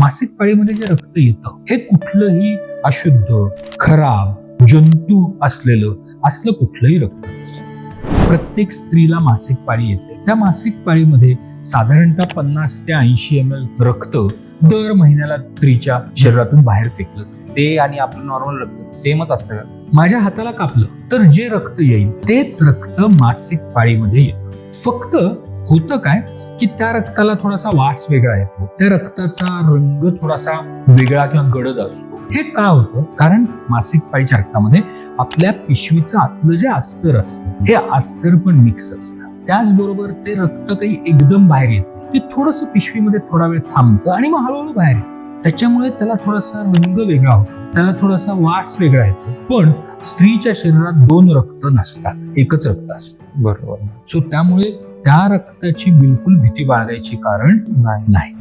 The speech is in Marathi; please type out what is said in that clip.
मासिक पाळीमध्ये जे रक्त येतं हे कुठलंही अशुद्ध, खराब, जंतू असलं कुठलंही रक्त नसतं. प्रत्येक स्त्रीला मासिक पाळी येते. त्या मासिक पाळीमध्ये साधारणतः 50 ते 80 ml रक्त दर महिन्याला स्त्रीच्या शरीरातून बाहेर फेकलं जातं. ते आणि आपलं नॉर्मल रक्त सेमच असतं का? माझ्या हाताला कापलं तर जे रक्त येईल तेच रक्त मासिक पाळीमध्ये येतं. फक्त होतं काय की त्या रक्ताला थोडासा वास वेगळा येतो, त्या रक्ताचा रंग थोडासा वेगळा किंवा गडद असतो. हे का होतं? कारण मासिक पाळीच्या रक्तामध्ये आपल्या पिशवीचं आतलं जे अस्तर असतं हे अस्तर पण मिक्स असतं. त्याचबरोबर ते रक्त काही एकदम बाहेर येत नाही, ते थोडंसं पिशवीमध्ये थोडा वेळ थांबतं आणि मग हळूहळू बाहेर येतं. त्याच्यामुळे त्याला थोडासा रंग वेगळा होतो, त्याला थोडासा वास वेगळा येतो. पण स्त्रीच्या शरीरात 2 रक्त नसतात, एकच रक्त असतं. बरोबर. सो त्यामुळे त्या रक्ताची बिलकुल भीती बाळगायची कारण नाही.